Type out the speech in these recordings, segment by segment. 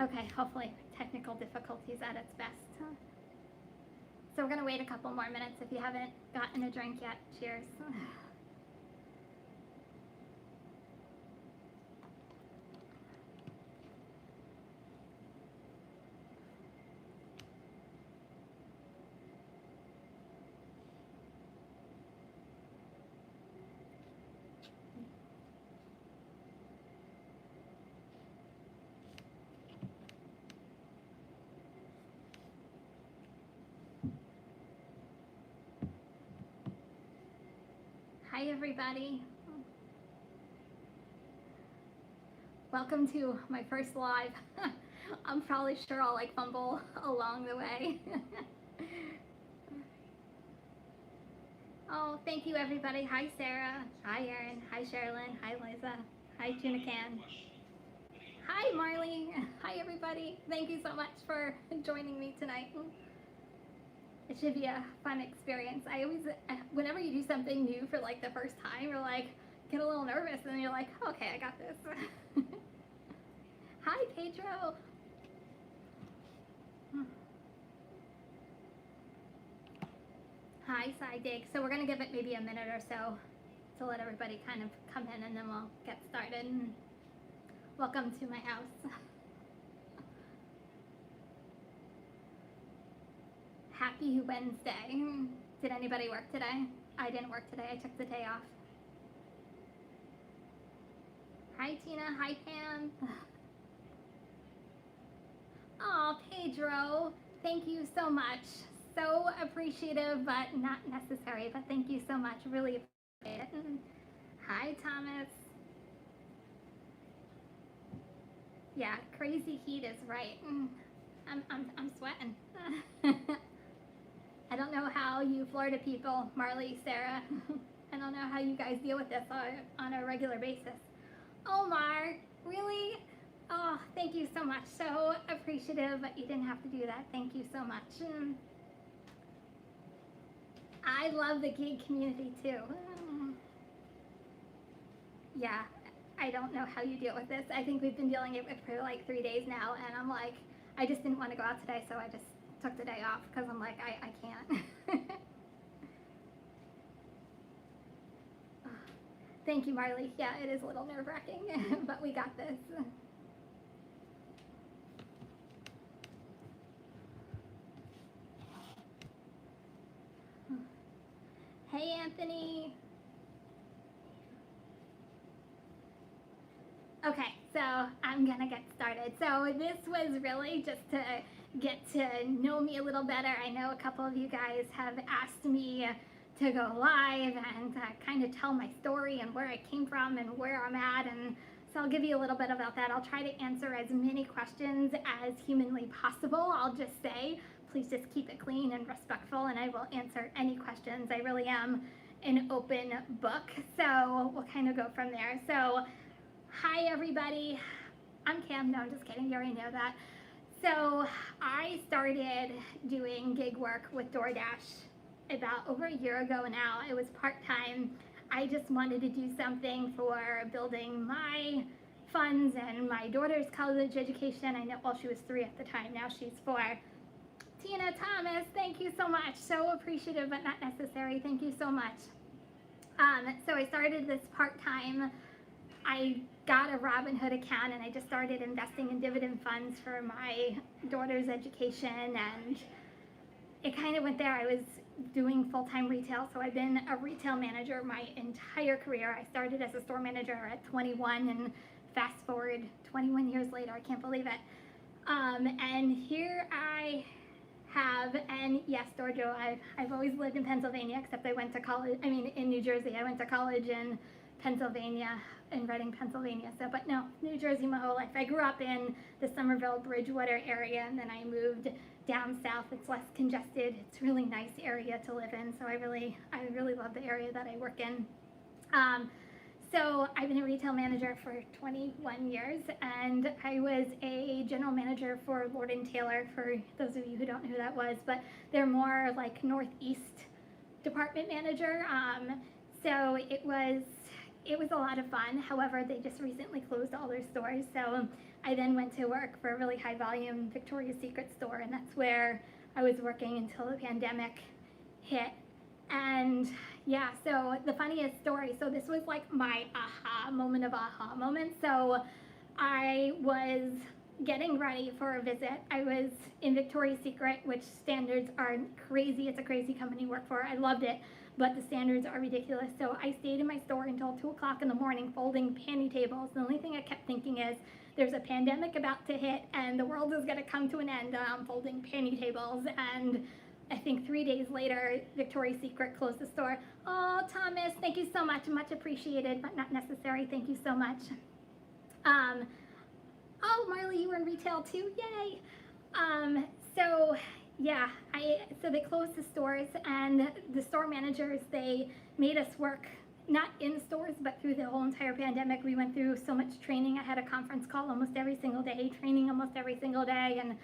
Okay, hopefully technical difficulties at its best. So we're gonna wait a couple more minutes. If you haven't gotten a drink yet, cheers. Hi everybody. Welcome to my first live. I'm probably sure I'll like fumble along the way. Oh, thank you everybody. Hi Sarah. Hi Erin. Hi Sherilyn. Hi Liza. Hi Tuna Can. Hi Marley. Hi everybody. Thank you so much for joining me tonight. It should be a fun experience. I always, whenever you do something new for like the first time, you're like, get a little nervous and then you're like, oh, okay, I got this. Hi Pedro. Hi Sidig. So we're gonna give it maybe a minute or so to let everybody kind of come in and then we'll get started. Welcome to my house. Happy Wednesday. Did anybody work today? I didn't work today. I took the day off. Hi Tina. Hi Pam. Oh, Pedro. Thank you so much. So appreciative, but not necessary. But thank you so much. Really appreciate it. Hi Thomas. Yeah, crazy heat is right. I'm sweating. I don't know how you Florida people, Marley, Sarah, I don't know how you guys deal with this on a regular basis. Omar, really? Oh, thank you so much. So appreciative, but you didn't have to do that. Thank you so much. I love the gig community too. Yeah, I don't know how you deal with this. I think we've been dealing it with for like 3 days now, and I'm like, I just didn't want to go out today, so I just took the day off because I'm like, I can't. Thank you, Marley. Yeah, it is a little nerve-wracking, but we got this. Hey, Anthony. Okay, so I'm gonna get started. So this was really just to get to know me a little better. I know a couple of you guys have asked me to go live and kind of tell my story and where I came from and where I'm at, and so I'll give you a little bit about that. I'll try to answer as many questions as humanly possible. I'll just say, please just keep it clean and respectful, and I will answer any questions. I really am an open book, so we'll kind of go from there. So hi everybody, I'm Cam. No, I'm just kidding, you already know that. So I started doing gig work with DoorDash about over a year ago now. It was part-time. I just wanted to do something for building my funds and my daughter's college education. I know, well, she was 3 at the time, now she's 4. Tina Thomas, thank you so much. So appreciative, but not necessary. Thank you so much. So I started this part-time. I got a Robinhood account and I just started investing in dividend funds for my daughter's education, and it kind of went there. I was doing full-time retail, so I've been a retail manager my entire career. I started as a store manager at 21, and fast forward 21 years later, I can't believe it. And here I have, and yes, Giorgio, I've always lived in Pennsylvania, except I went to college, in New Jersey. I went to college in Pennsylvania, in Reading, Pennsylvania. So, but no, New Jersey my whole life. I grew up in the Somerville, Bridgewater area, and then I moved down south. It's less congested. It's a really nice area to live in. So I really love the area that I work in. So I've been a retail manager for 21 years, and I was a general manager for Lord & Taylor, for those of you who don't know who that was, but they're more like Northeast department manager. So it was a lot of fun. However, they just recently closed all their stores, so I then went to work for a really high volume Victoria's Secret store, and that's where I was working until the pandemic hit. And yeah, so the funniest story, so this was like my aha moment. So I was getting ready for a visit. I was in Victoria's Secret, which standards are crazy. It's a crazy company to work for. I loved it, but the standards are ridiculous. So I stayed in my store until 2 o'clock in the morning folding panty tables. The only thing I kept thinking is there's a pandemic about to hit and the world is going to come to an end. I'm folding panty tables. And I think 3 days later, Victoria's Secret closed the store. Oh, Thomas, thank you so much. Much appreciated, but not necessary. Thank you so much. Oh, Marley, you were in retail too. Yay. So yeah, so they closed the stores, and the store managers, they made us work not in stores, but through the whole entire pandemic. We went through so much training. I had a conference call almost every single day, training almost every single day, and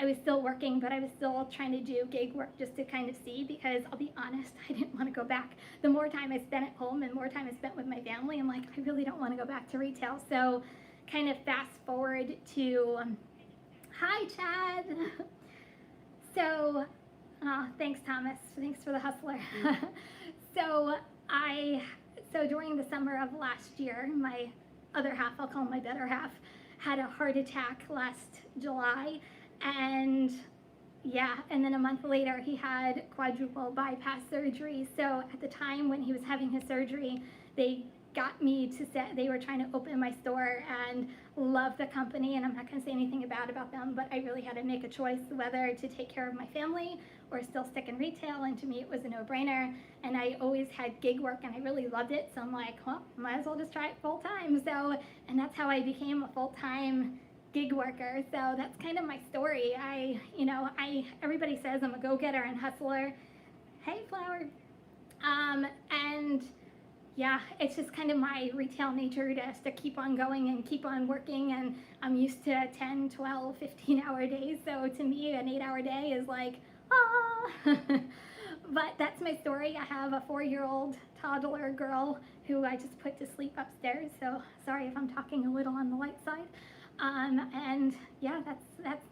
I was still working, but I was still trying to do gig work just to kind of see, because I'll be honest, I didn't want to go back. The more time I spent at home and more time I spent with my family, I'm like, I really don't want to go back to retail. So kind of fast forward to, hi Chad. So, thanks Thomas, thanks for the hustler. So during the summer of last year, my other half, I'll call him my better half, had a heart attack last July. And yeah, and then a month later he had quadruple bypass surgery. So at the time when he was having his surgery, they got me to they were trying to open my store, and love the company, and I'm not going to say anything bad about them, but I really had to make a choice whether to take care of my family or still stick in retail, and to me it was a no-brainer. And I always had gig work and I really loved it, so I'm like, well, might as well just try it full time. So, and that's how I became a full-time gig worker. So that's kind of my story. Everybody says I'm a go-getter and hustler. Hey, Flower. And yeah, it's just kind of my retail nature to keep on going and keep on working. And I'm used to 10, 12, 15-hour days. So to me, an 8-hour day is like, ah. But that's my story. I have a 4-year-old toddler girl who I just put to sleep upstairs. So sorry if I'm talking a little on the light side. And yeah,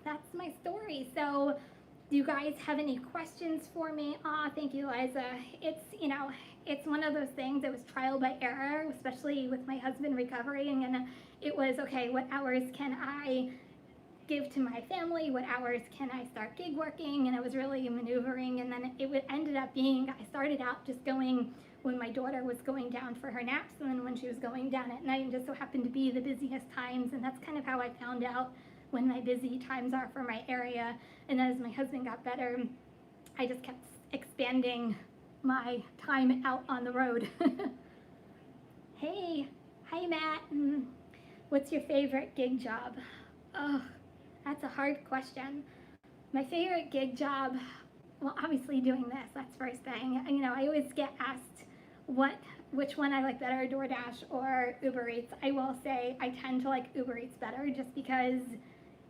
that's my story. So do you guys have any questions for me? Thank you, Liza. It's one of those things. It was trial by error, especially with my husband recovering. And it was, okay, what hours can I give to my family? What hours can I start gig working? And I was really maneuvering. And then it ended up being, I started out just going when my daughter was going down for her naps, and then when she was going down at night, and just so happened to be the busiest times. And that's kind of how I found out when my busy times are for my area. And as my husband got better, I just kept expanding my time out on the road. Hey, hi Matt. What's your favorite gig job? Oh, that's a hard question. My favorite gig job, well, obviously doing this, that's first thing. I always get asked which one I like better, DoorDash or Uber Eats. I will say I tend to like Uber Eats better just because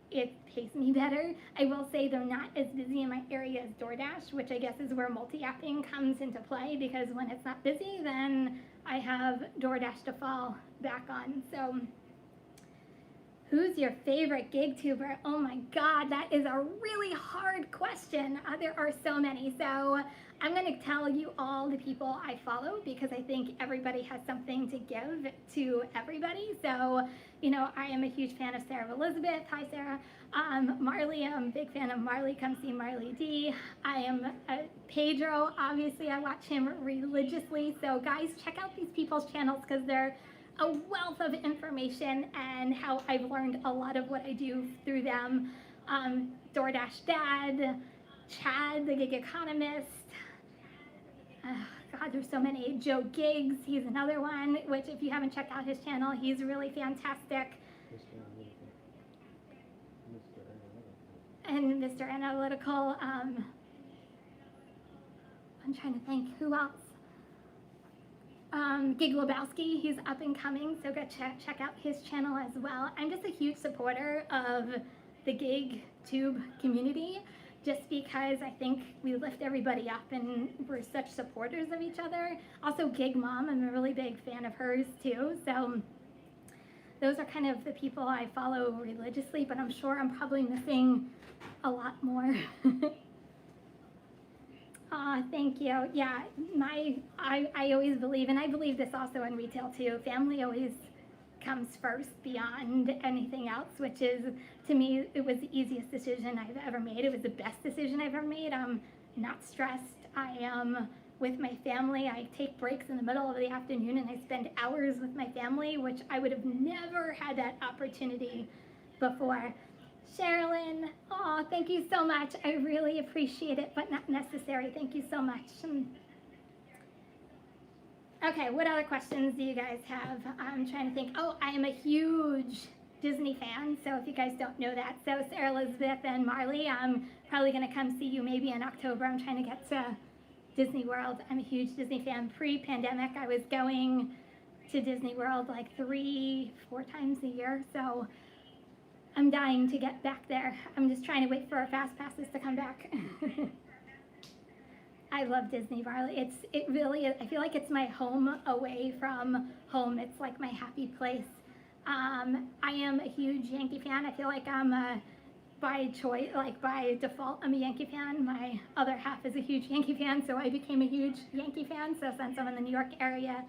it pays me better. I will say they're not as busy in my area as DoorDash, which I guess is where multi-apping comes into play, because when it's not busy, then I have DoorDash to fall back on. So who's your favorite gig tuber? Oh my God, that is a really hard question. There are so many. So I'm going to tell you all the people I follow, because I think everybody has something to give to everybody. So, I am a huge fan of Sarah Elizabeth. Hi, Sarah. Marley, I'm a big fan of Marley. Come see Marley D. I am Pedro. Obviously, I watch him religiously. So guys, check out these people's channels, because they're a wealth of information, and how I've learned a lot of what I do through them. DoorDash Dad, Chad, the gig economist. God, there's so many. Joe Giggs, he's another one, which if you haven't checked out his channel, he's really fantastic. And Mr. Analytical. I'm trying to think, who else? Gig Lebowski, he's up and coming, so go check out his channel as well. I'm just a huge supporter of the gig tube community, just because I think we lift everybody up and we're such supporters of each other. Also Gig Mom, I'm a really big fan of hers too. So those are kind of the people I follow religiously, but I'm sure I'm probably missing a lot more. Thank you. Yeah, I always believe, and I believe this also in retail too, family always comes first beyond anything else, which is, to me, it was the easiest decision I've ever made. It was the best decision I've ever made. I'm not stressed. I am with my family. I take breaks in the middle of the afternoon and I spend hours with my family, which I would have never had that opportunity before. Sherilyn, oh, thank you so much. I really appreciate it, but not necessary. Thank you so much. Okay, what other questions do you guys have? I'm trying to think. Oh, I am a huge Disney fan, so if you guys don't know that. So Sarah Elizabeth and Marley, I'm probably going to come see you maybe in October. I'm trying to get to Disney World. I'm a huge Disney fan. Pre-pandemic, I was going to Disney World like 3-4 times a year, so I'm dying to get back there. I'm just trying to wait for our fast passes to come back. I love Disney, Marley. It really is. I feel like it's my home away from home. It's like my happy place. I am a huge Yankee fan. I feel like I'm by choice, like by default, I'm a Yankee fan. My other half is a huge Yankee fan, so I became a huge Yankee fan. So since I'm in the New York area,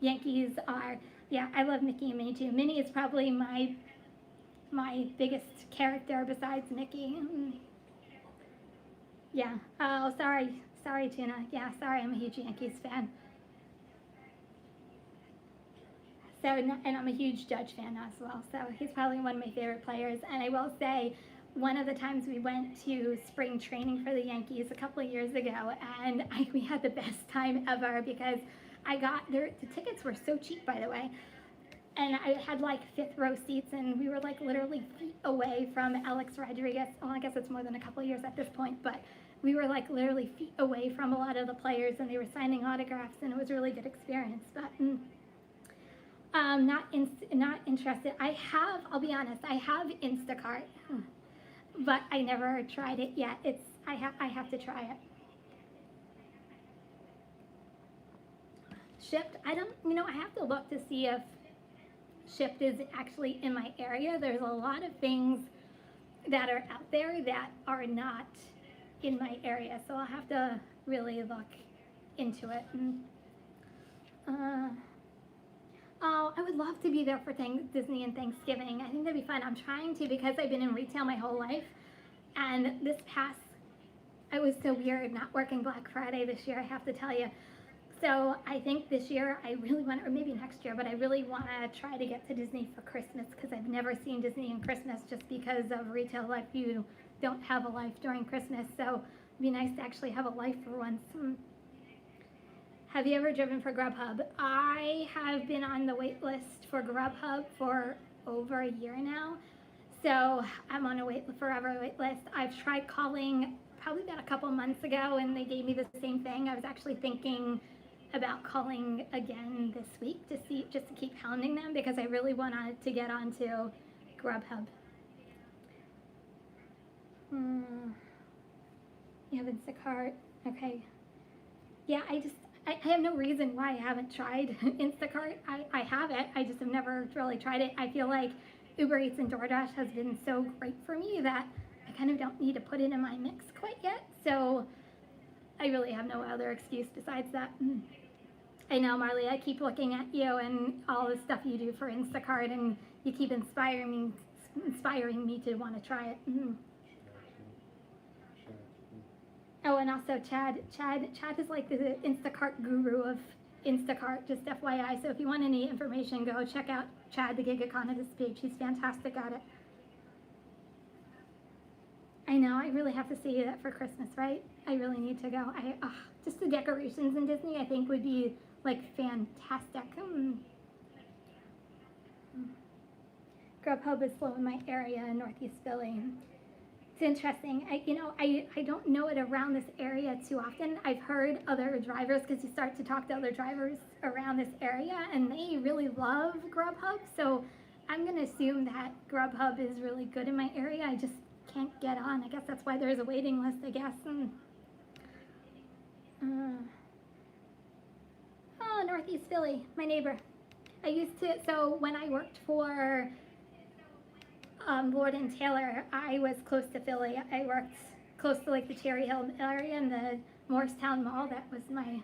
Yankees are, yeah, I love Mickey and Minnie too. Minnie is probably my biggest character besides Mickey. Yeah. Oh, sorry, Tuna. Yeah, sorry, I'm a huge Yankees fan. So, and I'm a huge Judge fan as well. So he's probably one of my favorite players. And I will say, one of the times we went to spring training for the Yankees a couple of years ago, and we had the best time ever because I got the tickets were so cheap, by the way. And I had like 5th row seats, and we were like literally feet away from Alex Rodriguez. Well, I guess it's more than a couple of years at this point, but we were like literally feet away from a lot of the players, and they were signing autographs, and it was a really good experience. But not interested. I'll be honest, I have Instacart, but I never tried it yet. I have to try it. Shipt, I have to look to see if Shipt is actually in my area. There's a lot of things that are out there that are not in my area, so I'll have to really look into it. Oh, I would love to be there for Disney and Thanksgiving. I think that'd be fun. I'm trying to, because I've been in retail my whole life, and I was so weird not working Black Friday this year, I have to tell you. So I think this year I really want, or maybe next year, but I really want to try to get to Disney for Christmas, because I've never seen Disney in Christmas just because of retail life. You don't have a life during Christmas, so it'd be nice to actually have a life for once. Have you ever driven for Grubhub? I have been on the wait list for Grubhub for over a year now, so I'm on a forever wait list. I've tried calling probably about a couple months ago, and they gave me the same thing. I was actually thinking about calling again this week just to keep hounding them, because I really wanted to get onto Grubhub. You have Instacart, okay. Yeah, I have no reason why I haven't tried Instacart. I have it, I just have never really tried it. I feel like Uber Eats and DoorDash has been so great for me that I kind of don't need to put it in my mix quite yet, so I really have no other excuse besides that. I know, Marley, I keep looking at you and all the stuff you do for Instacart, and you keep inspiring me to want to try it. Oh, and also Chad is like the Instacart guru of Instacart, just FYI. So if you want any information, go check out Chad, the gig economist page. He's fantastic at it. I know, I really have to see that for Christmas, right? I really need to go. Just the decorations in Disney, I think, would be like fantastic. Grubhub is slow in my area in Northeast Philly. It's interesting. I don't know it around this area too often. I've heard other drivers, because you start to talk to other drivers around this area, and they really love Grubhub. So I'm going to assume that Grubhub is really good in my area. I just can't get on. I guess that's why there's a waiting list, I guess. Oh, Northeast Philly, my neighbor. I used to, so when I worked for Lord and Taylor, I was close to Philly. I worked close to like the Cherry Hill area and the Morristown Mall. That was my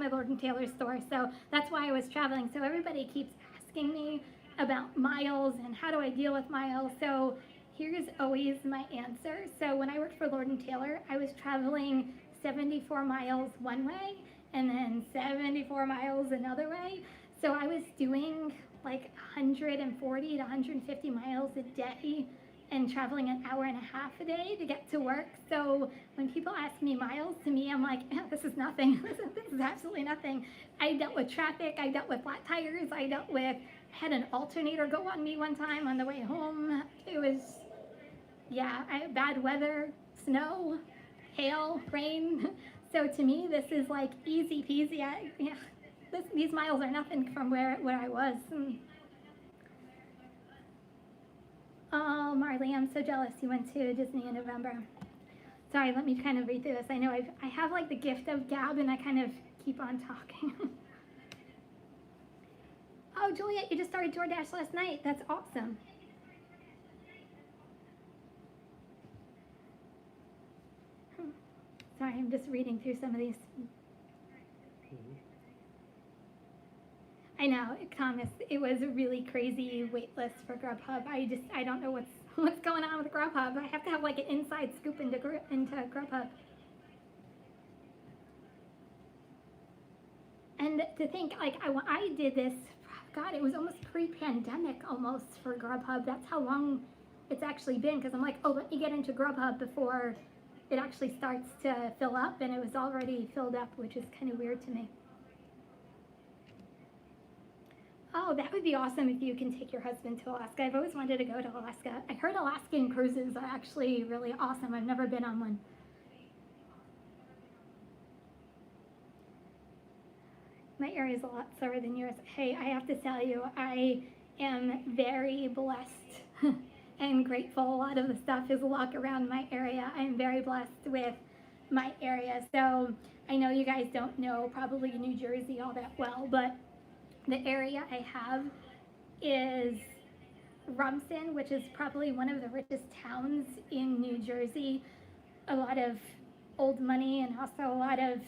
Lord and Taylor store. So that's why I was traveling. So everybody keeps asking me about miles and how do I deal with miles. So here's always my answer. So when I worked for Lord and Taylor, I was traveling 74 miles one way and then 74 miles another way. So I was doing like 140 to 150 miles a day and traveling an hour and a half a day to get to work. So when people ask me miles, to me, I'm like, this is nothing. This is absolutely nothing. I dealt with traffic. I dealt with flat tires. I had an alternator go on me one time on the way home. It was, bad weather, snow, hail, rain. So to me, this is like easy peasy. These miles are nothing from where I was. Oh, Marley, I'm so jealous you went to Disney in November. Sorry, let me kind of read through this. I know I have like the gift of gab and I kind of keep on talking. Oh, Juliet, you just started DoorDash last night. That's awesome. Sorry, I'm just reading through some of these. I know, Thomas, it was a really crazy wait list for Grubhub. I don't know what's going on with Grubhub. I have to have like an inside scoop into Grubhub. And to think, like, I did this, God, it was almost pre-pandemic almost for Grubhub. That's how long it's actually been, because I'm like, oh, let me get into Grubhub before it actually starts to fill up, and it was already filled up, which is kind of weird to me. Oh, that would be awesome if you can take your husband to Alaska. I've always wanted to go to Alaska. I heard Alaskan cruises are actually really awesome. I've never been on one. My area is a lot slower than yours. Hey, I have to tell you, I am very blessed and grateful. A lot of the stuff is a walk around my area. I'm very blessed with my area. So I know you guys don't know probably New Jersey all that well, but the area I have is Rumson, which is probably one of the richest towns in New Jersey. A lot of old money and also a lot of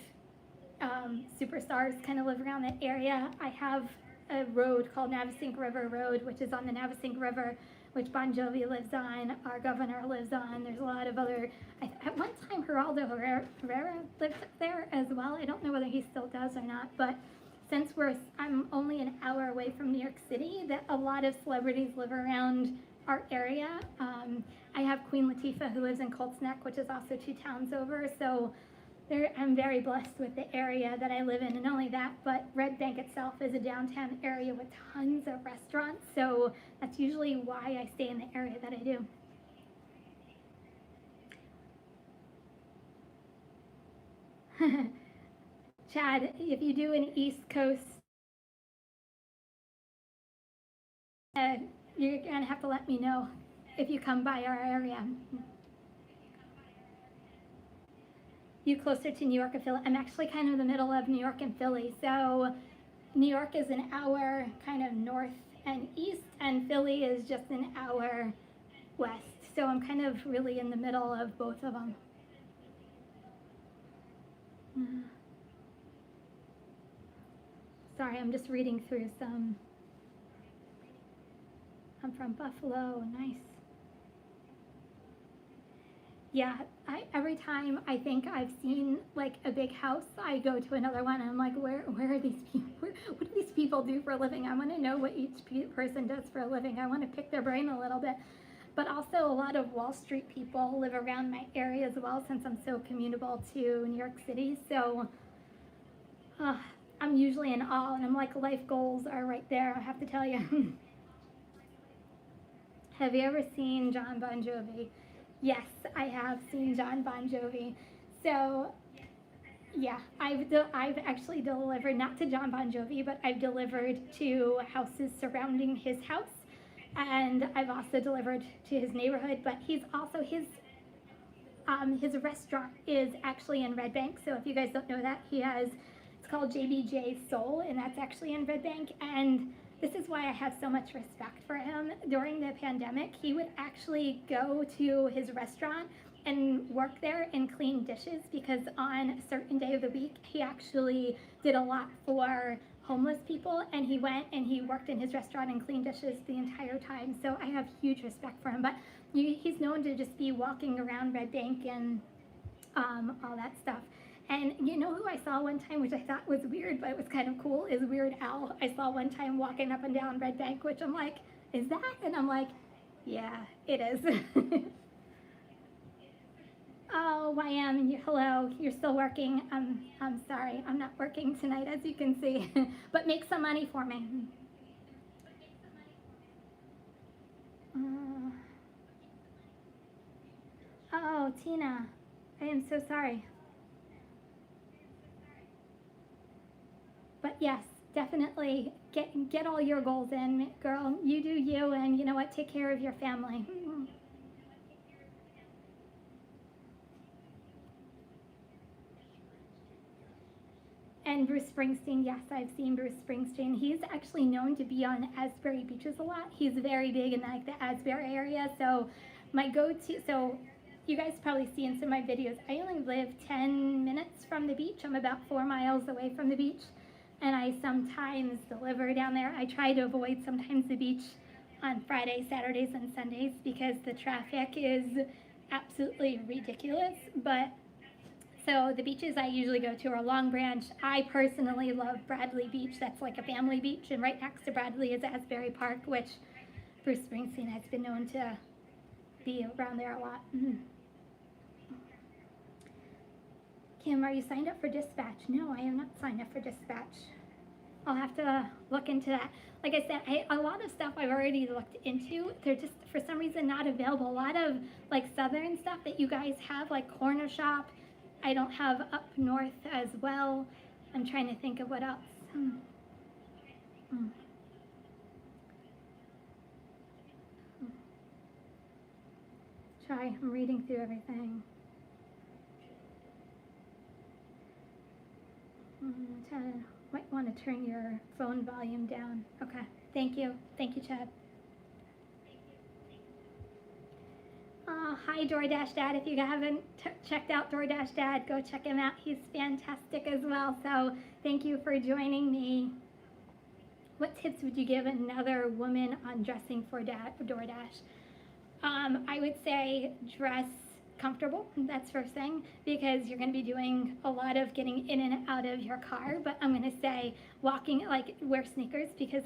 superstars kind of live around that area. I have a road called Navesink River Road, which is on the Navesink River, which Bon Jovi lives on, our governor lives on. There's a lot of other, at one time Geraldo Herrera lived there as well. I don't know whether he still does or not, but since I'm only an hour away from New York City, that a lot of celebrities live around our area. I have Queen Latifah who lives in Colts Neck, which is also 2 towns over. So I'm very blessed with the area that I live in. And not only that, but Red Bank itself is a downtown area with tons of restaurants. So that's usually why I stay in the area that I do. Chad, if you do an East Coast, you're going to have to let me know if you come by our area. You closer to New York or Philly? I'm actually kind of in the middle of New York and Philly. So New York is an hour kind of north and east, and Philly is just an hour west. So I'm kind of really in the middle of both of them. Sorry, I'm just reading through some. I'm from Buffalo, nice. Yeah, every time I think I've seen like a big house, I go to another one and I'm like, where are these people? What do these people do for a living? I want to know what each person does for a living. I want to pick their brain a little bit. But also a lot of Wall Street people live around my area as well, since I'm so commutable to New York City. So I'm usually in awe, and I'm like, life goals are right there, I have to tell you. Have you ever seen John Bon Jovi? Yes, I have seen John Bon Jovi. So yeah, I've actually delivered, not to John Bon Jovi, but I've delivered to houses surrounding his house. And I've also delivered to his neighborhood, but he's also, his restaurant is actually in Red Bank. So if you guys don't know that, it's called JBJ Soul, and that's actually in Red Bank. And this is why I have so much respect for him. During the pandemic, he would actually go to his restaurant and work there and clean dishes, because on a certain day of the week, he actually did a lot for homeless people, and he went and he worked in his restaurant and cleaned dishes the entire time. So I have huge respect for him. But he's known to just be walking around Red Bank and all that stuff. And you know who I saw one time, which I thought was weird, but it was kind of cool, is Weird Al. I saw one time walking up and down Red Bank, which I'm like, is that? And I'm like, yeah, it is. Oh, YM, hello, you're still working. I'm sorry, I'm not working tonight, as you can see, but make some money for me. Oh, Tina, I am so sorry. But yes, definitely get all your goals in, girl. You do you, and you know what? Take care of your family. And Bruce Springsteen, yes, I've seen Bruce Springsteen. He's actually known to be on Asbury beaches a lot. He's very big in like the Asbury area. So my go-to, so you guys probably see in some of my videos, I only live 10 minutes from the beach. I'm about 4 miles away from the beach. And I sometimes deliver down there. I try to avoid sometimes the beach on Fridays, Saturdays, and Sundays because the traffic is absolutely ridiculous. But so the beaches I usually go to are Long Branch. I personally love Bradley Beach. That's like a family beach. And right next to Bradley is Asbury Park, which Bruce Springsteen has been known to be around there a lot. Kim, are you signed up for Dispatch? No, I am not signed up for Dispatch. I'll have to look into that. Like I said, a lot of stuff I've already looked into. They're just, for some reason, not available. A lot of, like, southern stuff that you guys have, like Corner Shop, I don't have up north as well. I'm trying to think of what else. I'm reading through everything. Might want to turn your phone volume down. Okay, thank you. Thank you, Chad. Hi, DoorDash Dad. If you haven't checked out DoorDash Dad, go check him out. He's fantastic as well. So thank you for joining me. What tips would you give another woman on dressing for DoorDash? I would say dress comfortable. That's first thing, because you're going to be doing a lot of getting in and out of your car. But I'm going to say walking, like wear sneakers, because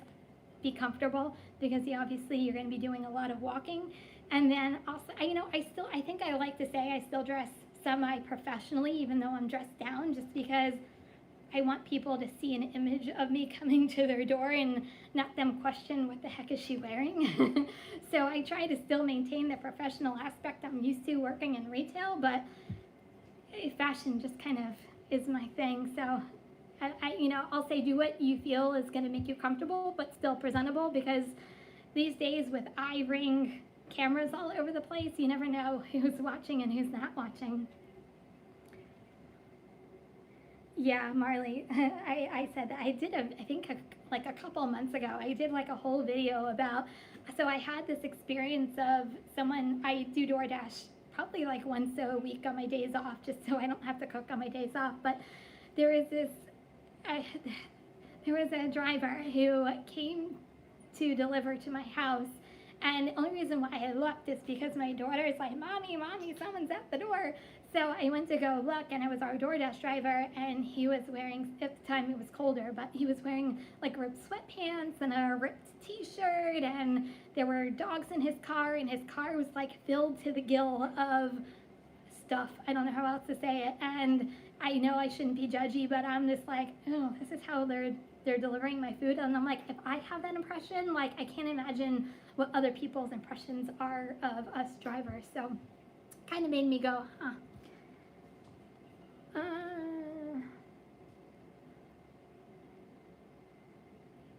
be comfortable, because obviously you're going to be doing a lot of walking. And then also, I think I like to say I still dress semi-professionally, even though I'm dressed down, just because I want people to see an image of me coming to their door and not them question what the heck is she wearing. So I try to still maintain the professional aspect I'm used to working in retail, but fashion just kind of is my thing. So I'll say do what you feel is going to make you comfortable, but still presentable, because these days with eye-ring cameras all over the place, you never know who's watching and who's not watching. Yeah, Marley, I said that. I did, I think like a couple of months ago, I did like a whole video about, so I had this experience of someone, I do DoorDash probably like once a week on my days off, just so I don't have to cook on my days off. But there was a driver who came to deliver to my house. And the only reason why I looked is because my daughter is like, Mommy, someone's at the door. So I went to go look, and it was our DoorDash driver, and he was wearing, at the time it was colder, but he was wearing like ripped sweatpants and a ripped t-shirt, and there were dogs in his car, and his car was like filled to the gill of stuff. I don't know how else to say it. And I know I shouldn't be judgy, but I'm just like, oh, this is how they're delivering my food. And I'm like, if I have that impression, like I can't imagine what other people's impressions are of us drivers. So kind of made me go, huh.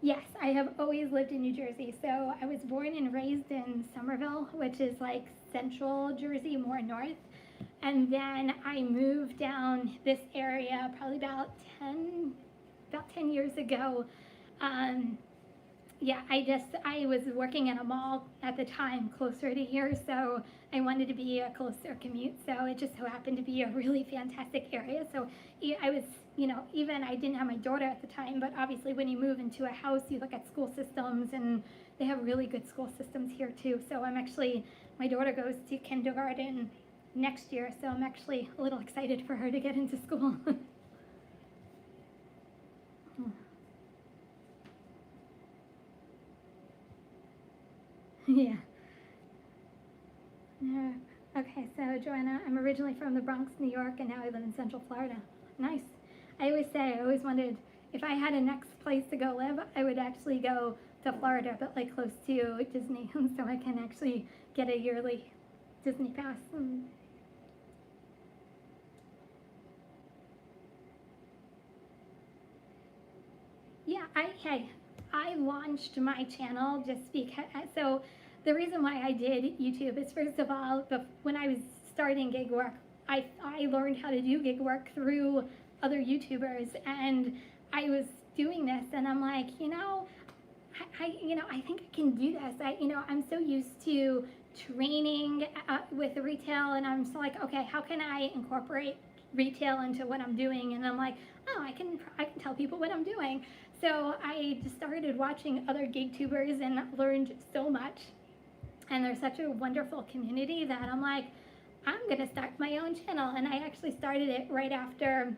Yes, I have always lived in New Jersey. So I was born and raised in Somerville, which is like central Jersey, more north. And then I moved down this area probably about 10 years ago. yeah, I was working in a mall at the time closer to here, so I wanted to be a closer commute. So it just so happened to be a really fantastic area. So I was, even I didn't have my daughter at the time, but obviously when you move into a house, you look at school systems, and they have really good school systems here too. So my daughter goes to kindergarten next year, so I'm actually a little excited for her to get into school. Yeah. Yeah. Okay, so Joanna, I'm originally from the Bronx, New York, and now I live in Central Florida. Nice. I always wondered if I had a next place to go live, I would actually go to Florida, but like close to Disney, so I can actually get a yearly Disney pass. Yeah, I launched my channel just because. So the reason why I did YouTube is, first of all, when I was starting gig work, I learned how to do gig work through other YouTubers, and I was doing this, and I'm like, I think I can do this. I'm so used to training with retail, and I'm so like, okay, how can I incorporate retail into what I'm doing? And I'm like, oh, I can tell people what I'm doing. So I just started watching other gig tubers and learned so much. And there's such a wonderful community that I'm like, I'm gonna start my own channel. And I actually started it right after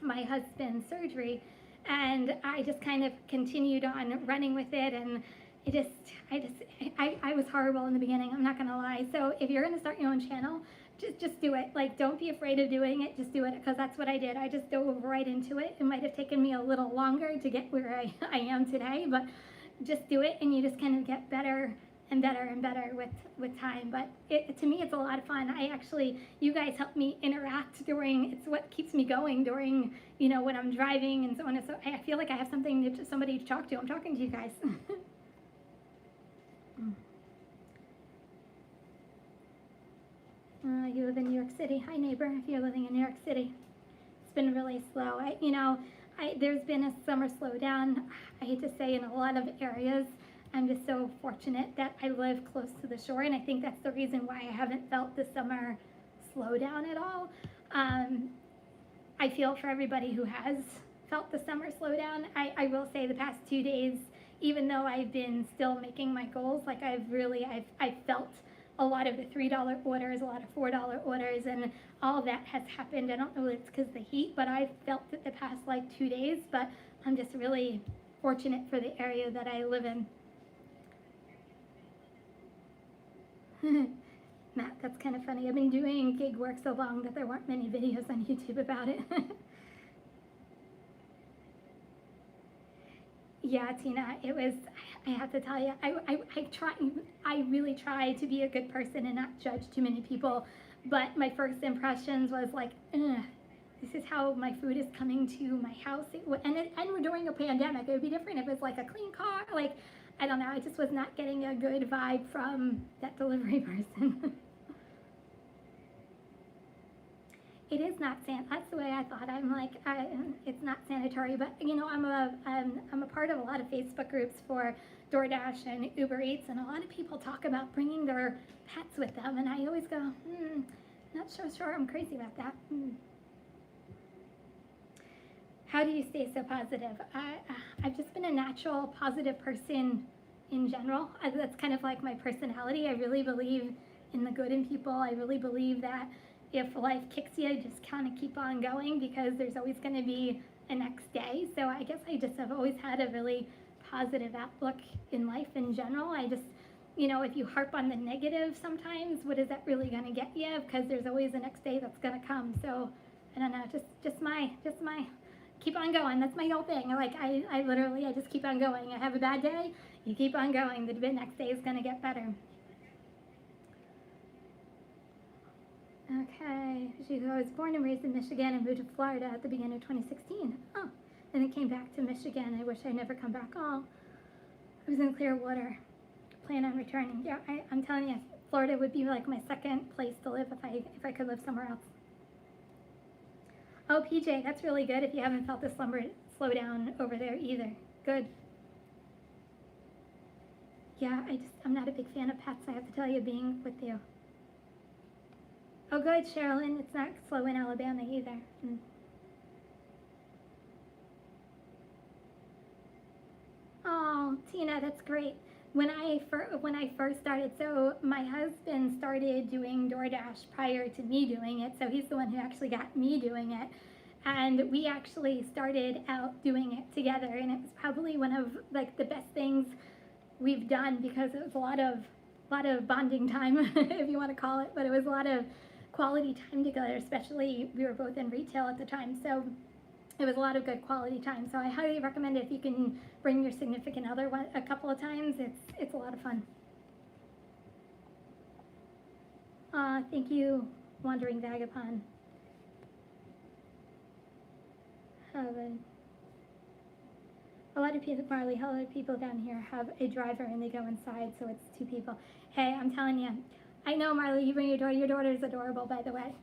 my husband's surgery, and I just kind of continued on running with it. And I was horrible in the beginning, I'm not gonna lie. So if you're gonna start your own channel, just do it. Like, don't be afraid of doing it, just do it, because that's what I did. I just dove right into it. It might have taken me a little longer to get where I am today, but just do it, and you just kind of get better and better and better with time. But to me, it's a lot of fun. You guys help me interact it's what keeps me going during, when I'm driving and so on. And so I feel like I have somebody to talk to. I'm talking to you guys. You live in New York City. Hi, neighbor, if you're living in New York City. It's been really slow. There's been a summer slowdown. I hate to say, in a lot of areas. I'm just so fortunate that I live close to the shore, and I think that's the reason why I haven't felt the summer slowdown at all. I feel for everybody who has felt the summer slowdown. I will say the past 2 days, even though I've been still making my goals, like I've felt a lot of the $3 orders, a lot of $4 orders, and all of that has happened. I don't know if it's because of the heat, but I've felt it the past 2 days. But I'm just really fortunate for the area that I live in. Matt, that's kind of funny. I've been doing gig work so long that there weren't many videos on YouTube about it. Yeah, Tina, I have to tell you, I really try to be a good person and not judge too many people, but my first impressions was like, ugh, this is how my food is coming to my house. And we're during a pandemic. It would be different if it was like a clean car, I don't know, I just was not getting a good vibe from that delivery person. It is not that's the way I thought. I'm like, it's not sanitary, but I'm a part of a lot of Facebook groups for DoorDash and Uber Eats, and a lot of people talk about bringing their pets with them, and I always go, not so sure I'm crazy about that. How do you stay so positive? I've just been a natural positive person in general. That's kind of like my personality. I really believe in the good in people. I really believe that if life kicks you, just kind of keep on going, because there's always going to be a next day. So I guess I just have always had a really positive outlook in life in general. I just, if you harp on the negative sometimes, what is that really going to get you? Because there's always a next day that's going to come. So I don't know, just my keep on going. That's my whole thing. I literally just keep on going. I have a bad day, you keep on going. The next day is going to get better. Okay, she goes, I was born and raised in Michigan and moved to Florida at the beginning of 2016. Oh, and then came back to Michigan. I wish I'd never come back. Oh, I was in Clearwater. Plan on returning. Yeah, I'm telling you, Florida would be like my second place to live if I could live somewhere else. Oh, PJ, that's really good if you haven't felt the slowdown over there either. Good. Yeah, I'm not a big fan of pets, I have to tell you, being with you. Oh, good, Sherilyn. It's not slow in Alabama either. Oh, Tina, that's great. When I first started, so my husband started doing DoorDash prior to me doing it, so he's the one who actually got me doing it. And we actually started out doing it together, and it was probably one of like the best things we've done because it was a lot of bonding time, if you want to call it, but it was a lot of quality time together, especially we were both in retail at the time. So it was a lot of good quality time. So I highly recommend it if you can bring your significant other a couple of times. It's a lot of fun. Thank you, Wandering Vagabond. A lot of people, Marley, a lot of people down here have a driver and they go inside, so it's 2 people. Hey, I'm telling you, I know, Marley, you bring your daughter. Your daughter's adorable, by the way.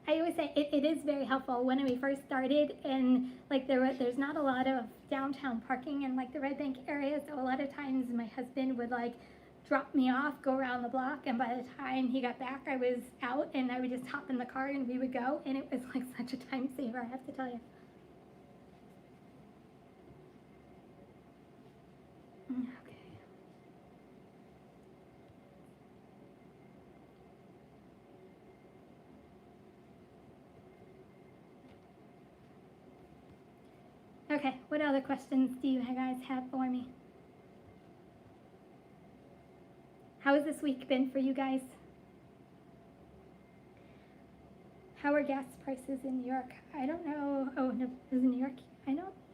I always say it is very helpful. When we first started, and like there's not a lot of downtown parking in like the Red Bank area, so a lot of times my husband would like drop me off, go around the block, and by the time he got back, I was out, and I would just hop in the car and we would go, and it was like such a time saver, I have to tell you. Okay, what other questions do you guys have for me? How has this week been for you guys? How are gas prices in New York? I don't know. Oh, no, is it New York?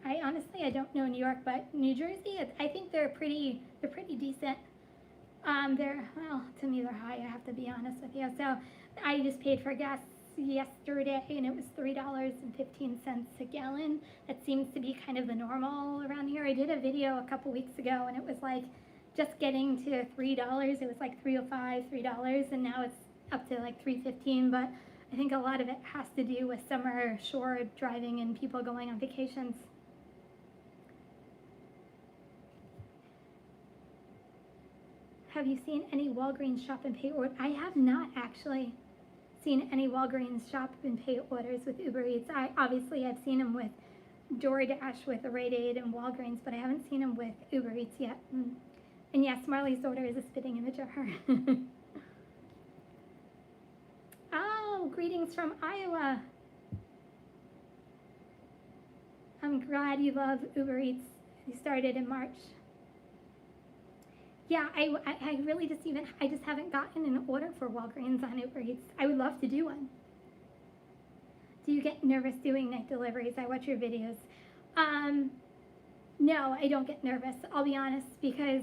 I honestly, I don't know New York, but New Jersey, I think they're pretty decent. Well, to me, they're high, I have to be honest with you. So I just paid for gas yesterday, and it was $3.15 a gallon. That seems to be kind of the normal around here. I did a video a couple weeks ago, and it was like just getting to $3. It was like $3.05, $3, and now it's up to like $3.15. But I think a lot of it has to do with summer shore driving and people going on vacations. Have you seen any Walgreens shop and pay order? I have not actually seen any Walgreens shop and pay orders with Uber Eats. Obviously I've seen them with DoorDash, with the Rite Aid and Walgreens, but I haven't seen them with Uber Eats yet. And yes, Marley's daughter is a spitting image of her. Oh, greetings from Iowa. I'm glad you love Uber Eats. You started in March. Yeah, I really I just haven't gotten an order for Walgreens on Uber Eats. I would love to do one. Do you get nervous doing night deliveries? I watch your videos. No, I don't get nervous, I'll be honest, because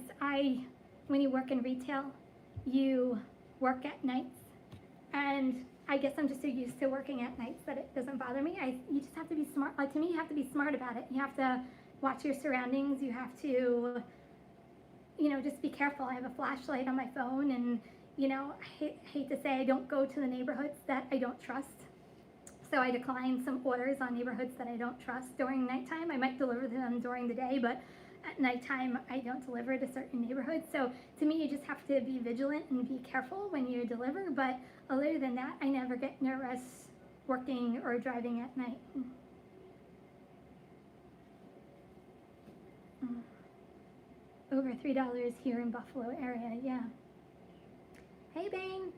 when you work in retail, you work at nights, and I guess I'm just so used to working at nights that it doesn't bother me. You just have to be smart. Like, to me, you have to be smart about it. You have to watch your surroundings. You have to, just be careful. I have a flashlight on my phone, and, I hate to say I don't go to the neighborhoods that I don't trust. So I decline some orders on neighborhoods that I don't trust during nighttime. I might deliver them during the day, but at nighttime I don't deliver to certain neighborhoods. So to me, you just have to be vigilant and be careful when you deliver. But other than that, I never get nervous working or driving at night. Over $3 here in Buffalo area, yeah. Hey, Bane.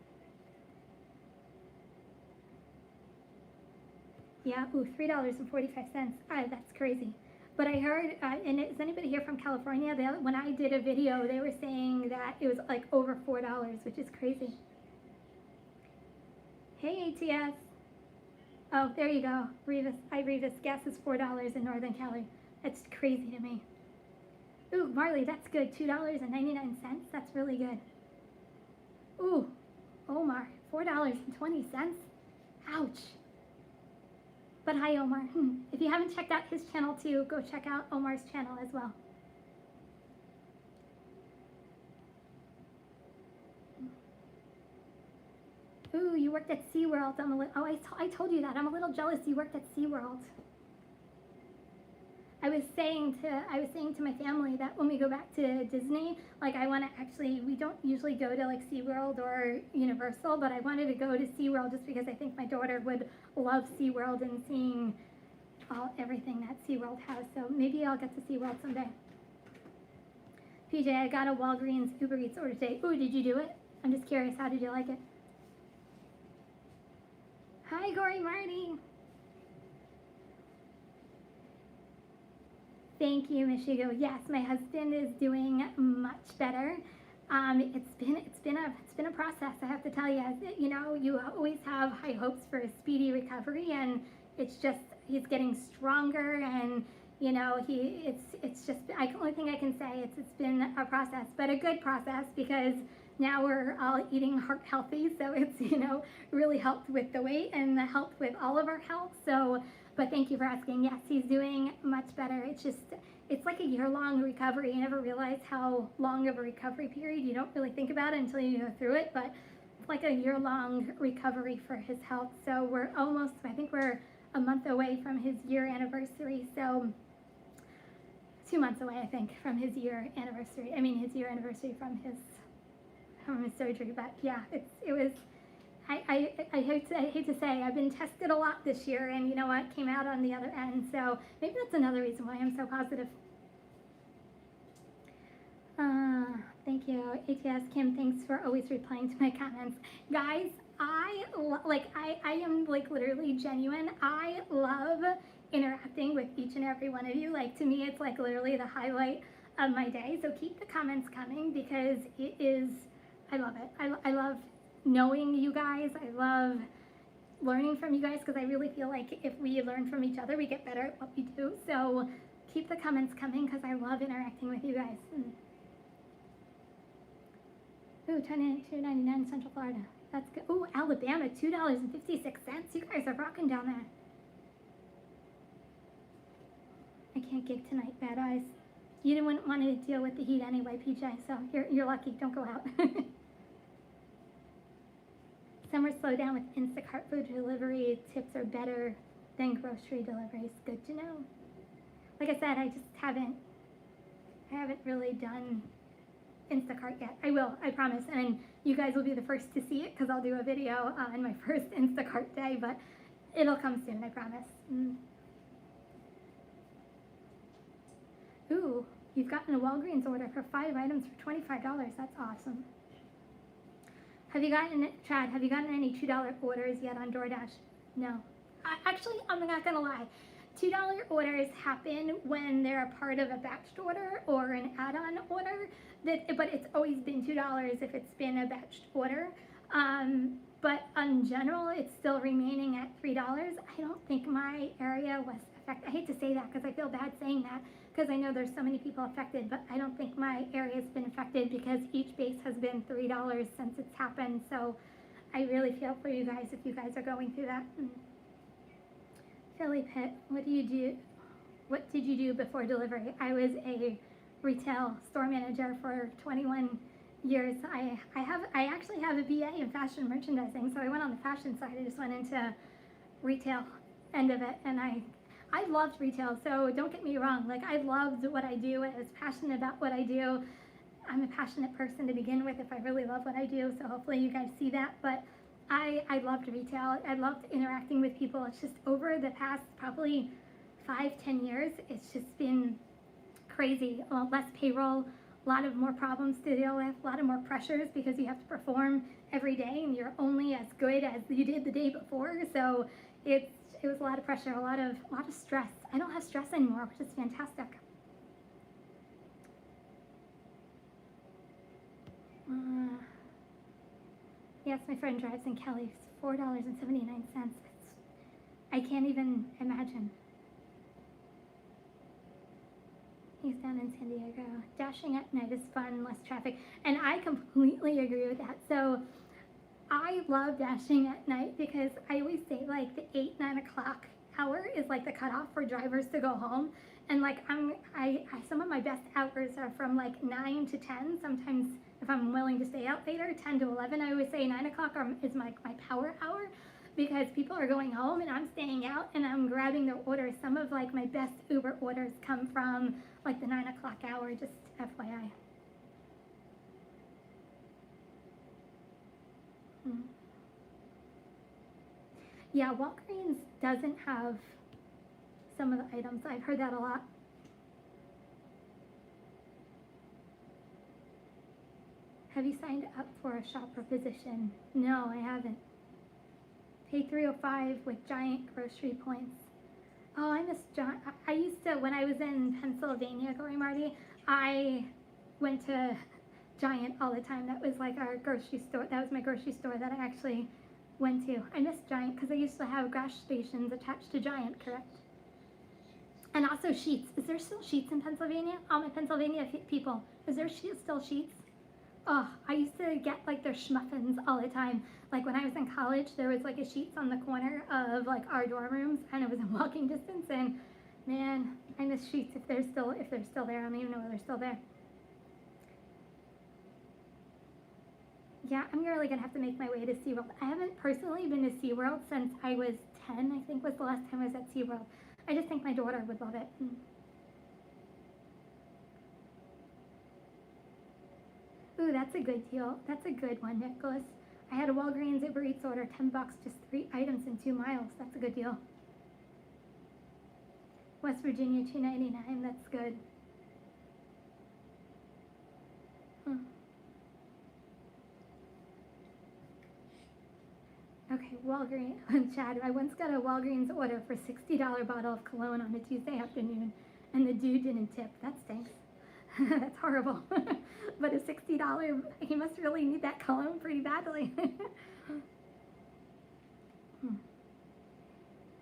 Yeah, ooh, $3.45. That's crazy. But I heard, and is anybody here from California? When I did a video, they were saying that it was like over $4, which is crazy. Hey, ATS. Oh, there you go. Revis. Gas is $4 in Northern Cali. That's crazy to me. Ooh, Marley, that's good. $2.99. That's really good. Ooh, Omar, $4.20. Ouch. But hi, Omar. If you haven't checked out his channel too, go check out Omar's channel as well. Ooh, you worked at SeaWorld. I told you that. I'm a little jealous you worked at SeaWorld. I was saying to my family that when we go back to Disney, like I want to actually, we don't usually go to like SeaWorld or Universal, but I wanted to go to SeaWorld just because I think my daughter would love SeaWorld and seeing everything that SeaWorld has. So maybe I'll get to SeaWorld someday. PJ, I got a Walgreens Uber Eats order today. Ooh, did you do it? I'm just curious, how did you like it? Hi, Gory Marty. Thank you, Michigo. Yes, my husband is doing much better. It's been a process. I have to tell you. You know, you always have high hopes for a speedy recovery, and it's just he's getting stronger, and you know it's just. The only thing I can say it's been a process, but a good process because now we're all eating heart healthy, so it's really helped with the weight and helped with all of our health. So. But thank you for asking. Yes, he's doing much better. It's like a year-long recovery. You never realize how long of a recovery period. You don't really think about it until you go through it, but it's like a year-long recovery for his health. So we're almost, I think we're a month away from his year anniversary. So 2 months away, I think, from his year anniversary. I mean, his year anniversary from his surgery. But yeah, it was. I hate to say I've been tested a lot this year, and you know what, came out on the other end. So maybe that's another reason why I'm so positive. Thank you, ATS Kim. Thanks for always replying to my comments, guys. I am like literally genuine. I love interacting with each and every one of you. Like to me, it's like literally the highlight of my day. So keep the comments coming because it is. I love it. I love knowing you guys. I love learning from you guys because I really feel like if we learn from each other, we get better at what we do. So keep the comments coming because I love interacting with you guys. Ooh, $2.99 Central Florida. That's good. Ooh, Alabama, $2.56. You guys are rocking down there. I can't gig tonight, bad eyes. You didn't want to deal with the heat anyway, PJ, so you're lucky. Don't go out. Summer slowdown with Instacart food delivery. Tips are better than grocery deliveries. Good to know. Like I said, I haven't really done Instacart yet. I will, I promise. And you guys will be the first to see it because I'll do a video on my first Instacart day, but it'll come soon, I promise. Ooh, you've gotten a Walgreens order for 5 items for $25. That's awesome. Have you gotten, Chad, have you gotten any $2 orders yet on DoorDash? No. Actually, I'm not going to lie. $2 orders happen when they're a part of a batched order or an add-on order, but it's always been $2 if it's been a batched order. But in general, it's still remaining at $3. I don't think my area was affected. I hate to say that because I feel bad saying that, because I know there's so many people affected, but I don't think my area has been affected because each base has been $3 since it's happened. So I really feel for you guys if you guys are going through that. Philly Pit, what did you do before delivery? I was a retail store manager for 21 years. I actually have a BA in fashion merchandising, so I went on the fashion side. I just went into retail end of it, and I loved retail, so don't get me wrong. Like, I loved what I do. I was passionate about what I do. I'm a passionate person to begin with if I really love what I do, so hopefully you guys see that. But I loved retail. I loved interacting with people. It's just over the past probably 5-10 years, it's just been crazy. Less payroll, a lot of more problems to deal with, a lot of more pressures because you have to perform every day and you're only as good as you did the day before. So it was a lot of pressure, a lot of stress. I don't have stress anymore, which is fantastic. Yes, my friend drives in Kelly. It's $4.79. I can't even imagine. He's down in San Diego. Dashing at night is fun, less traffic. And I completely agree with that. So I love dashing at night because I always say like the 8-9 o'clock hour is like the cutoff for drivers to go home. And like some of my best hours are from like 9 to 10. Sometimes if I'm willing to stay out later, 10 to 11. I always say 9 o'clock is my power hour. because people are going home and I'm staying out and I'm grabbing their orders. Some of like my best Uber orders come from like the 9 o'clock hour, just FYI. Yeah, Walgreens doesn't have some of the items. I've heard that a lot. Have you signed up for a shopper position? No, I haven't. Pay $3.05 with giant grocery points. Oh, I miss John. I used to, when I was in Pennsylvania, Gory Marty, I went to Giant all the time. That was like our grocery store. That was my grocery store that I actually went to. I miss Giant because I used to have gas stations attached to Giant, correct? And also Sheetz. Is there still Sheetz in Pennsylvania? All my Pennsylvania people. Is there still Sheetz? Oh, I used to get like their schmuffins all the time. Like when I was in college, there was like a Sheetz on the corner of like our dorm rooms, and it was in walking distance. And man, I miss Sheetz if they're still there. I don't even know if they're still there. Yeah, I'm really gonna have to make my way to SeaWorld. I haven't personally been to SeaWorld since I was 10. I think was the last time I was at SeaWorld. I just think my daughter would love it. Ooh, that's a good deal. That's a good one, Nicholas. I had a Walgreens Uber Eats order, $10, just 3 items in 2 miles. That's a good deal. West Virginia, $2.99. That's good. Okay, Walgreens. Chad, I once got a Walgreens order for $60 bottle of cologne on a Tuesday afternoon, and the dude didn't tip. That stinks. That's horrible. But a $60, he must really need that cologne pretty badly.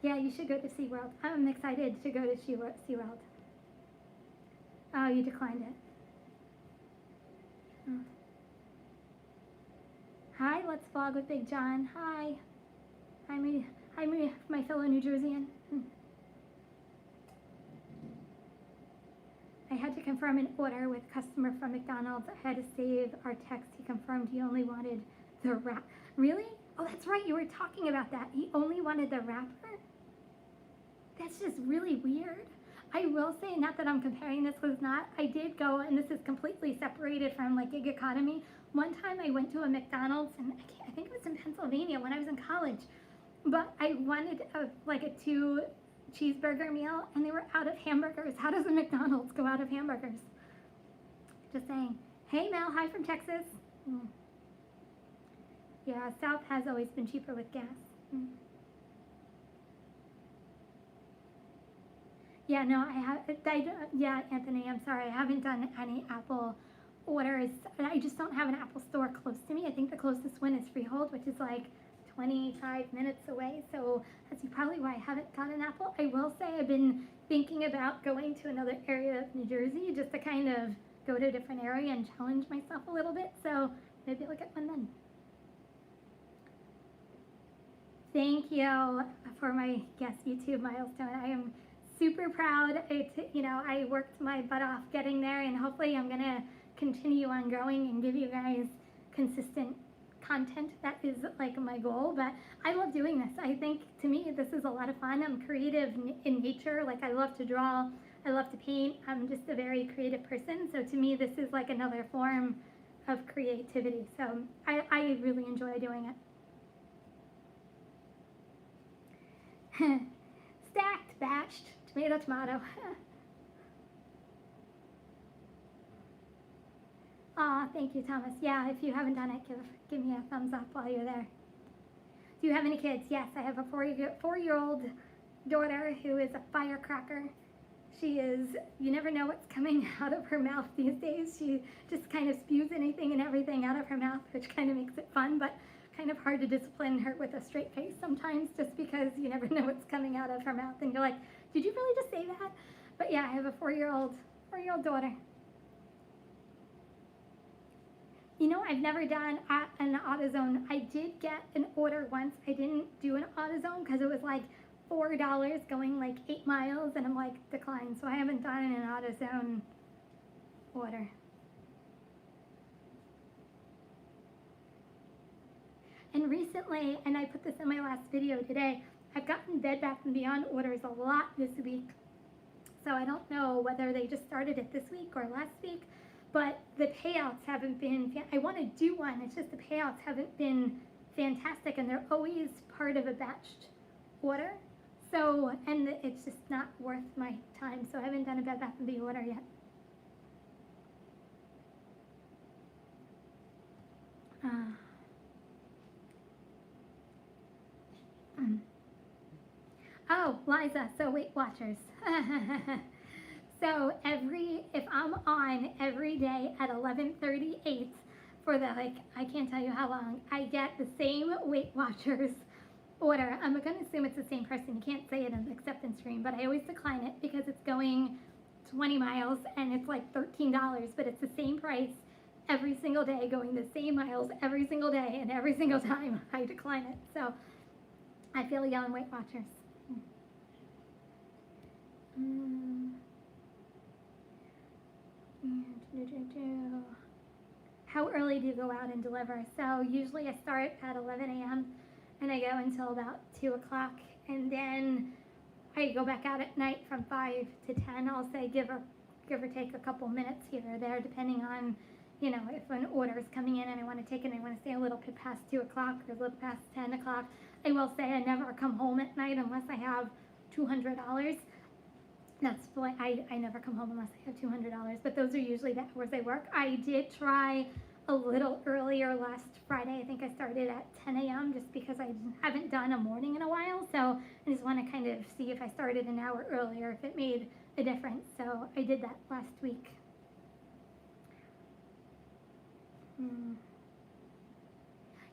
Yeah, you should go to SeaWorld. I'm excited to go to SeaWorld. Oh, you declined it. Hi, let's vlog with Big John. Hi. Hi, my fellow New Jerseyan. I had to confirm an order with customer from McDonald's. I had to save our text. He confirmed he only wanted the wrap. Really? Oh, that's right. You were talking about that. He only wanted the wrapper? That's just really weird. I will say, not that I'm comparing this with not, I did go, and this is completely separated from like gig economy. One time I went to a McDonald's, and I think it was in Pennsylvania when I was in college, but I wanted like a 2 cheeseburger meal, and they were out of hamburgers. How does a McDonald's go out of hamburgers? Just saying. Hey Mel, hi from Texas. Yeah, South has always been cheaper with gas. Yeah, no, yeah, Anthony, I'm sorry. I haven't done any Apple orders. I just don't have an Apple store close to me. I think the closest one is Freehold, which is like 25 minutes away. So that's probably why I haven't got an Apple. I will say I've been thinking about going to another area of New Jersey just to kind of go to a different area and challenge myself a little bit. So maybe I'll get one then. Thank you for my guest YouTube milestone. I am super proud. I worked my butt off getting there, and hopefully I'm gonna continue on growing and give you guys consistent content. That is like my goal, but I love doing this. I think to me this is a lot of fun. I'm creative in nature. Like I love to draw, I love to paint. I'm just a very creative person, so to me this is like another form of creativity. So I really enjoy doing it. Stacked, batched, tomato, tomato. Aw, thank you, Thomas. Yeah, if you haven't done it, give me a thumbs up while you're there. Do you have any kids? Yes, I have a 4-year-old daughter who is a firecracker. She is, you never know what's coming out of her mouth these days. She just kind of spews anything and everything out of her mouth, which kind of makes it fun, but kind of hard to discipline her with a straight face sometimes, just because you never know what's coming out of her mouth, and you're like, did you really just say that? But yeah, I have a 4-year-old daughter. You know, I've never done an AutoZone. I did get an order once. I didn't do an AutoZone because it was like $4 going like 8 miles, and I'm like, decline. So I haven't done an AutoZone order. And recently, and I put this in my last video today, I've gotten Bed Bath & Beyond orders a lot this week. So I don't know whether they just started it this week or last week, but the payouts haven't been, I want to do one, it's just the payouts haven't been fantastic, and they're always part of a batched order. So, and it's just not worth my time, so I haven't done a Bed Bath & Beyond order yet. Oh, Liza, so Weight Watchers. So if I'm on every day at 11:38 for the, like, I can't tell you how long, I get the same Weight Watchers order. I'm going to assume it's the same person. You can't say it in the acceptance screen, but I always decline it because it's going 20 miles and it's like $13, but it's the same price every single day, going the same miles every single day, and every single time I decline it. So I feel you on Weight Watchers. How early do you go out and deliver? So usually I start at 11 a.m. and I go until about 2 o'clock, and then I go back out at night from 5 to 10. I'll say give or take a couple minutes here or there, depending on, you know, if an order is coming in and I want to take it and I want to stay a little bit past 2 o'clock or a little past 10 o'clock. I will say I never come home at night unless I have $200. That's why I never come home unless I have $200, but those are usually the hours I work. I did try a little earlier last Friday. I think I started at 10 a.m. just because I haven't done a morning in a while, so I just want to kind of see if I started an hour earlier, if it made a difference. So I did that last week.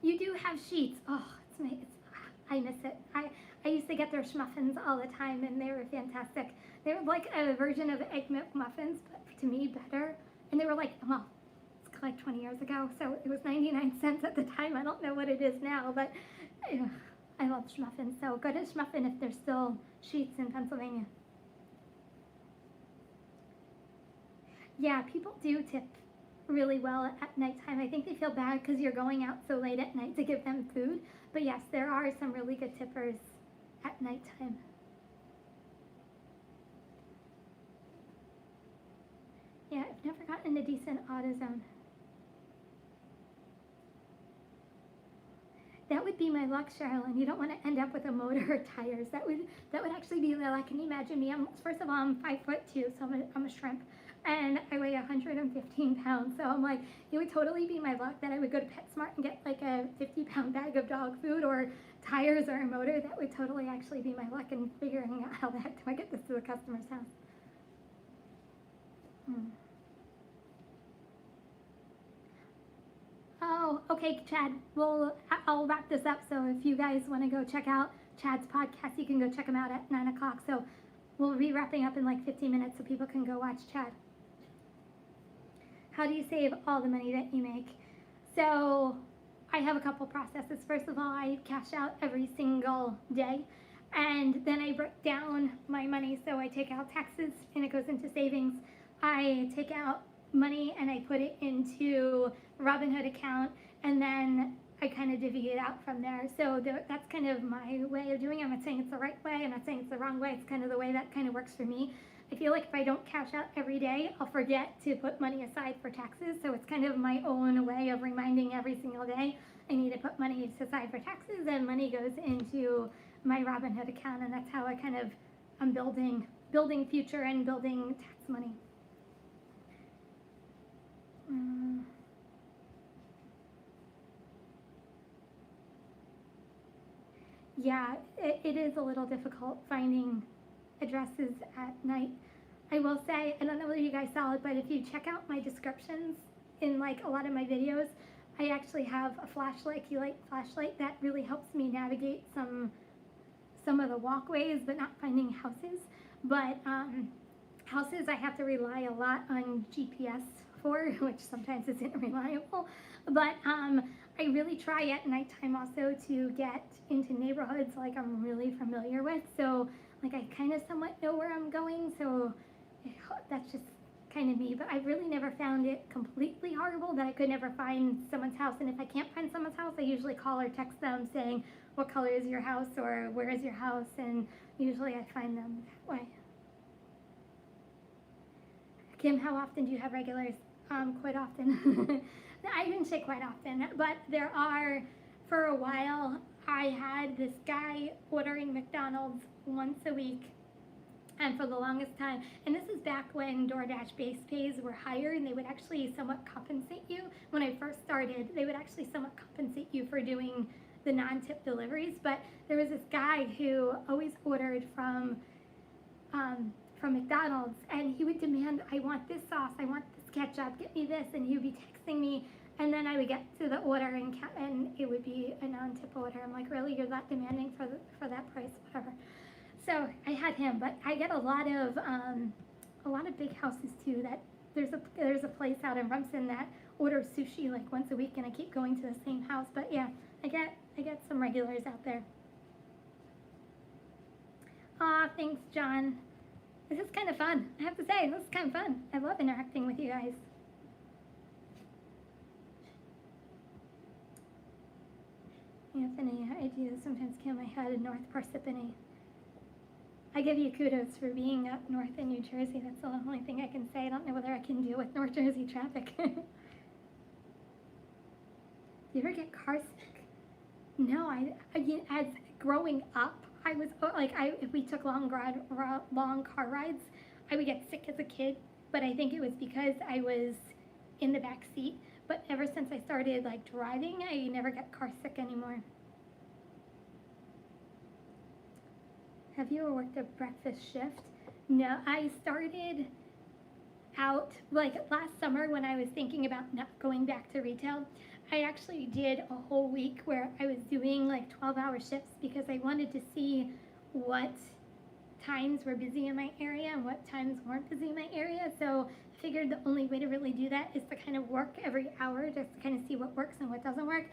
You do have sheets. Oh, I miss it. I used to get their schmuffins all the time, and they were fantastic. They were like a version of Egg McMuffins, but to me better. And they were like, well, it's like 20 years ago, so it was 99 cents at the time. I don't know what it is now, but I love schmuffins. So go to Schmuffin if there's still sheets in Pennsylvania. Yeah, people do tip really well at nighttime. I think they feel bad because you're going out so late at night to give them food. But yes, there are some really good tippers at nighttime. Yeah, I've never gotten a decent AutoZone. That would be my luck, Sherilyn. You don't want to end up with a motor or tires. That would actually be my luck. Can you imagine me? First of all, I'm 5'2", so I'm a shrimp, and I weigh 115 pounds. So I'm like, it would totally be my luck that I would go to PetSmart and get like a 50-pound bag of dog food or tires or a motor. That would totally actually be my luck in figuring out how the heck do I get this to the customer's house. Oh, okay, Chad. I'll wrap this up. So if you guys want to go check out Chad's podcast, you can go check him out at 9 o'clock. So we'll be wrapping up in like 15 minutes so people can go watch Chad. How do you save all the money that you make? So I have a couple processes. First of all, I cash out every single day, and then I break down my money. So I take out taxes and it goes into savings. I take out money and I put it into Robinhood account, and then I kind of divvy it out from there. So that's kind of my way of doing it. I'm not saying it's the right way. I'm not saying it's the wrong way. It's kind of the way that kind of works for me. I feel like if I don't cash out every day, I'll forget to put money aside for taxes. So it's kind of my own way of reminding every single day I need to put money aside for taxes, and money goes into my Robinhood account, and that's how I'm building future and building tax money. Yeah, it is a little difficult finding addresses at night. I will say, I don't know whether you guys saw it, but if you check out my descriptions in like a lot of my videos, I actually have a flashlight, key light flashlight that really helps me navigate some of the walkways, but not finding houses. But houses I have to rely a lot on GPS for, which sometimes isn't reliable. But I really try at nighttime also to get into neighborhoods like I'm really familiar with. So like I kind of somewhat know where I'm going. So that's just kind of me, but I've really never found it completely horrible that I could never find someone's house. And if I can't find someone's house, I usually call or text them saying, what color is your house, or where is your house, and usually I find them that way. Kim, how often do you have regulars? Quite often. I didn't say quite often, but there are, for a while, I had this guy ordering McDonald's once a week, and for the longest time, and this is back when DoorDash base pays were higher, and they would actually somewhat compensate you. When I first started, they would actually somewhat compensate you for doing the non-tip deliveries, but there was this guy who always ordered from McDonald's, and he would demand, I want this sauce, I want this ketchup, get me this, and he would be texting me, and then I would get to the order, and it would be a non-tip order. I'm like, really, you're not demanding for that price, whatever. So I had him, but I get a lot of big houses too. That there's a place out in Rumson that orders sushi like once a week, and I keep going to the same house. But yeah, I get some regulars out there. Aw, thanks, John. This is kind of fun. I have to say, this is kind of fun. I love interacting with you guys. Anthony, I do sometimes kill my head in North Parsippany. I give you kudos for being up north in New Jersey. That's the only thing I can say. I don't know whether I can deal with North Jersey traffic. Do you ever get car sick? No, as growing up, I was like, if we took long car rides, I would get sick as a kid, but I think it was because I was in the back seat. But ever since I started like driving, I never get car sick anymore. Have you ever worked a breakfast shift? No, I started out like last summer when I was thinking about not going back to retail. I actually did a whole week where I was doing like 12-hour shifts because I wanted to see what times were busy in my area and what times weren't busy in my area. So I figured the only way to really do that is to kind of work every hour just to kind of see what works and what doesn't work.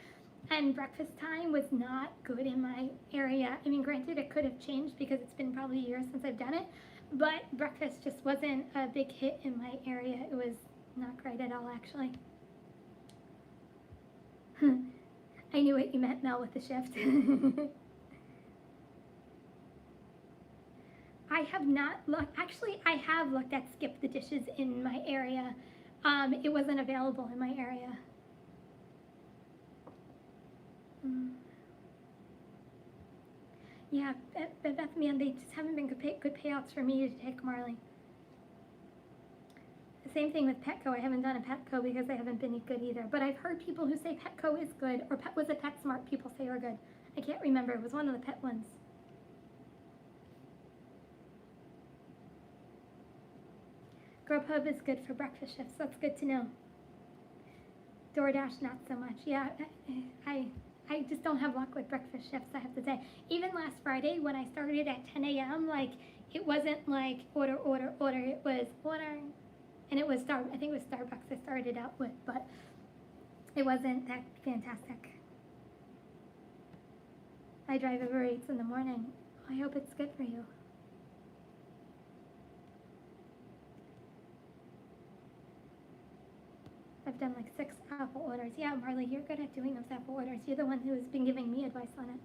And breakfast time was not good in my area. I mean, granted, it could have changed because it's been probably years since I've done it, but breakfast just wasn't a big hit in my area. It was not great at all, actually. I knew what you meant, Mel, with the shift. I have not looked, actually, I have looked at Skip the Dishes in my area. It wasn't available in my area. Yeah, Beth, man, they just haven't been good payouts for me to take Marley. The same thing with Petco. I haven't done a Petco because they haven't been good either. But I've heard people who say Petco is good, or was it PetSmart people say are good. I can't remember. It was one of the pet ones. Grubhub is good for breakfast shifts. That's good to know. DoorDash, not so much. Yeah, I just don't have luck with breakfast shifts, I have to say. Even last Friday when I started at 10 a.m., like, it wasn't like order. It was order. And it was I think it was Starbucks I started out with, but it wasn't that fantastic. I drive ubereats in the morning. I hope it's good for you. I've done like 6 Apple orders. Yeah, Marley, you're good at doing those Apple orders. You're the one who's been giving me advice on it.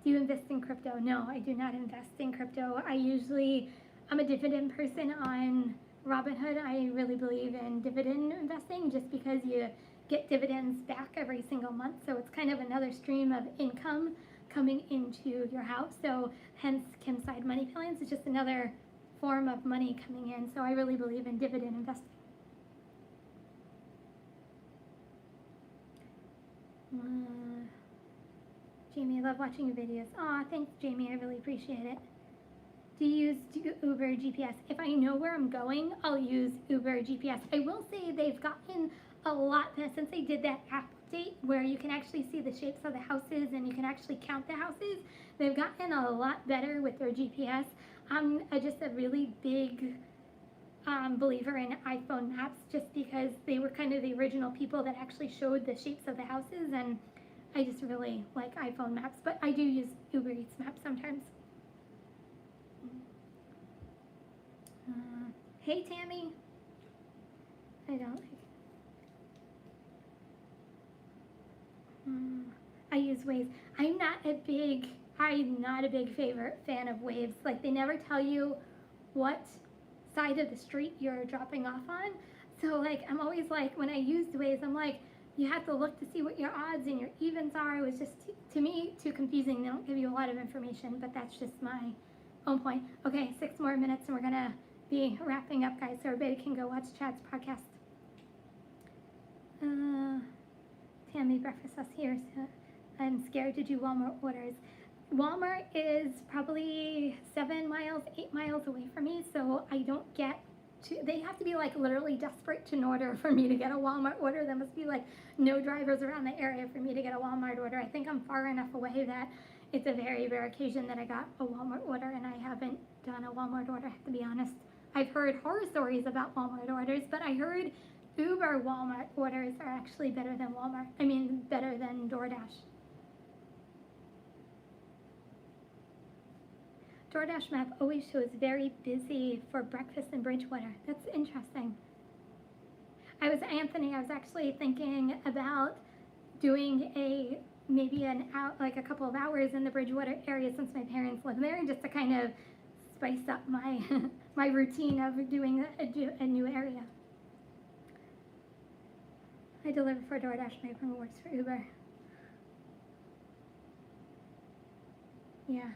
Do you invest in crypto? No, I do not invest in crypto. I'm a dividend person on Robinhood. I really believe in dividend investing just because you get dividends back every single month. So it's kind of another stream of income coming into your house. So hence Kim's side money plans is just another form of money coming in. So I really believe in dividend investing. Jamie, I love watching your videos. Aw, thanks, Jamie. I really appreciate it. Do you use Uber GPS? If I know where I'm going, I'll use Uber GPS. I will say they've gotten a lot better since they did that app update where you can actually see the shapes of the houses and you can actually count the houses. They've gotten a lot better with their GPS. I'm just a really big believer in iPhone maps just because they were kind of the original people that actually showed the shapes of the houses, and I just really like iPhone maps, but I do use Uber Eats maps sometimes. Hey, Tammy. I don't like. I use Waze. I'm not a big fan of Waves. Like, they never tell you what side of the street you're dropping off on. So, like, I'm always like, when I used Waze, I'm like, you have to look to see what your odds and your evens are. It was just, to me, too confusing. They don't give you a lot of information, but that's just my own point. Okay, 6 more minutes and we're going to be wrapping up, guys, so everybody can go watch Chad's podcast. Tammy, breakfast us here. So I'm scared to do Walmart orders. Walmart is probably 7 miles, 8 miles away from me, so I don't get to, they have to be like literally desperate in order for me to get a Walmart order. There must be like no drivers around the area for me to get a Walmart order. I think I'm far enough away that it's a very rare occasion that I got a Walmart order, and I haven't done a Walmart order, I have to be honest. I've heard horror stories about Walmart orders, but I heard Uber Walmart orders are actually better than better than DoorDash. DoorDash map always shows very busy for breakfast in Bridgewater. That's interesting. I was actually thinking about doing maybe a couple of hours in the Bridgewater area since my parents live there, just to kind of spice up my my routine of doing a new area. I deliver for DoorDash. My friend works for Uber. Yeah.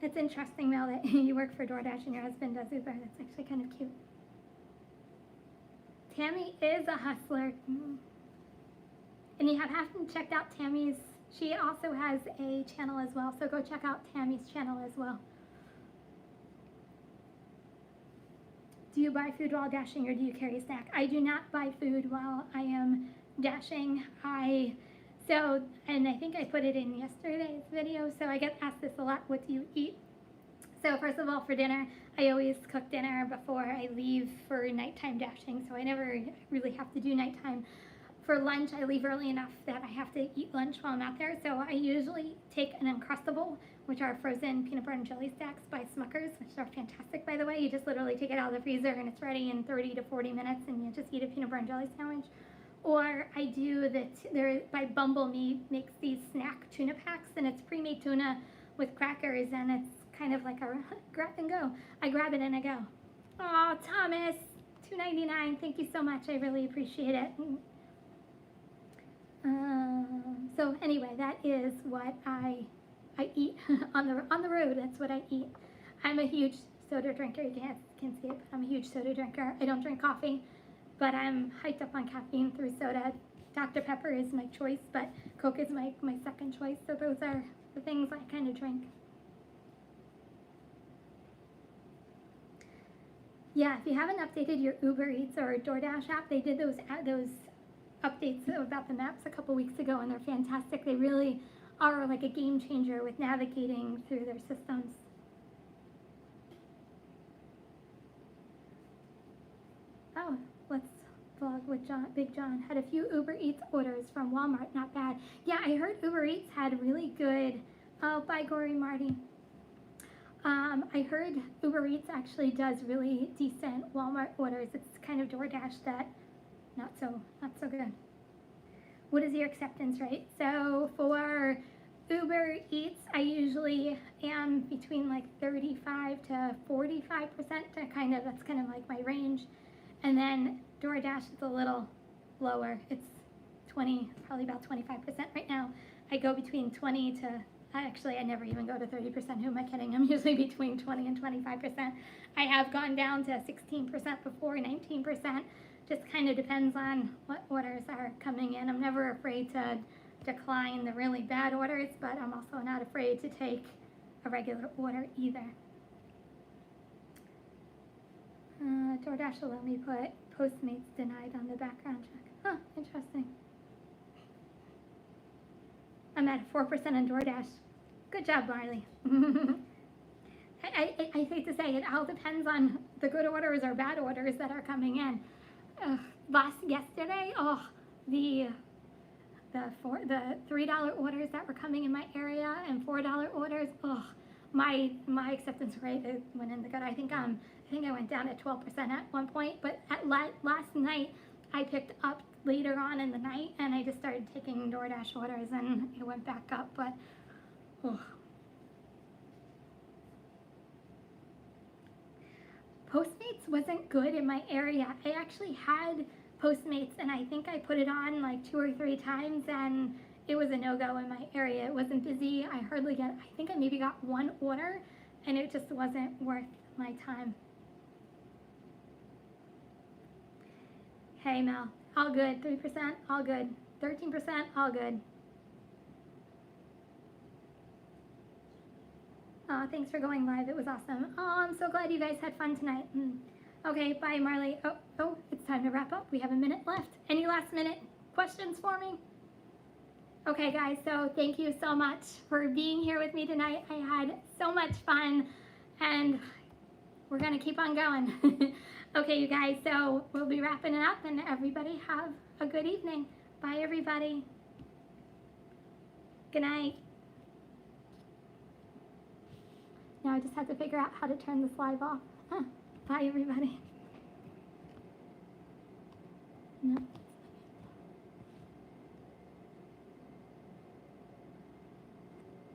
It's interesting, Mel, that you work for DoorDash and your husband does Uber. That's actually kind of cute. Tammy is a hustler. And you haven't checked out Tammy's. She also has a channel as well, so go check out Tammy's channel as well. Do you buy food while dashing or do you carry a snack? I do not buy food while I am dashing. And I think I put it in yesterday's video, so I get asked this a lot, what do you eat? So first of all, for dinner, I always cook dinner before I leave for nighttime dashing, so I never really have to do nighttime. For lunch, I leave early enough that I have to eat lunch while I'm out there, so I usually take an Uncrustable, which are frozen peanut butter and jelly stacks by Smucker's, which are fantastic, by the way. You just literally take it out of the freezer and it's ready in 30 to 40 minutes, and you just eat a peanut butter and jelly sandwich. Or I do by Bumble Me makes these snack tuna packs, and it's pre-made tuna with crackers, and it's kind of like a grab and go. I grab it and I go. Oh, Thomas, $2.99. Thank you so much. I really appreciate it. So anyway, that is what I eat on the road. That's what I eat. I'm a huge soda drinker. You can't see it, but I'm a huge soda drinker. I don't drink coffee, but I'm hyped up on caffeine through soda. Dr. Pepper is my choice, but Coke is my second choice. So those are the things I kind of drink. Yeah, if you haven't updated your Uber Eats or DoorDash app, they did those updates about the maps a couple weeks ago, and they're fantastic. They really are like a game changer with navigating through their systems. Oh, let's vlog with Big John. Had a few Uber Eats orders from Walmart, not bad. Yeah, I heard Uber Eats had really good, oh, bye Gory Marty. I heard Uber Eats actually does really decent Walmart orders. It's kind of DoorDash that not so good. What is your acceptance rate? So for Uber Eats, I usually am between like 35 to 45%. That's kind of like my range. And then DoorDash is a little lower. It's probably about 25% right now. I go between 20 to, actually I never even go to 30%. Who am I kidding? I'm usually between 20 and 25%. I have gone down to 16% before, 19%. Just kind of depends on what orders are coming in. I'm never afraid to decline the really bad orders, but I'm also not afraid to take a regular order either. DoorDash will let me put Postmates denied on the background check. Huh, interesting. I'm at 4% on DoorDash. Good job, Marley. I hate to say it all depends on the good orders or bad orders that are coming in. Yesterday, the $3 orders that were coming in my area and $4 orders, my acceptance rate went in the gut. I think I went down to 12% at one point, but at last night I picked up later on in the night, and I just started taking DoorDash orders, and it went back up. But oh. Postmates wasn't good in my area. I actually had Postmates, and I think I put it on like 2 or 3 times, and it was a no-go in my area. It wasn't busy. I think I maybe got 1 order, and it just wasn't worth my time. Hey Mel, all good. 3%, all good. 13%, all good. Thanks for going live. It was awesome. Oh, I'm so glad you guys had fun tonight. Okay, bye, Marley. Oh, it's time to wrap up. We have a minute left. Any last minute questions for me? Okay, guys, so thank you so much for being here with me tonight. I had so much fun, and we're going to keep on going. Okay, you guys, so we'll be wrapping it up, and everybody have a good evening. Bye, everybody. Good night. Now I just have to figure out how to turn this live off. Bye, everybody. No.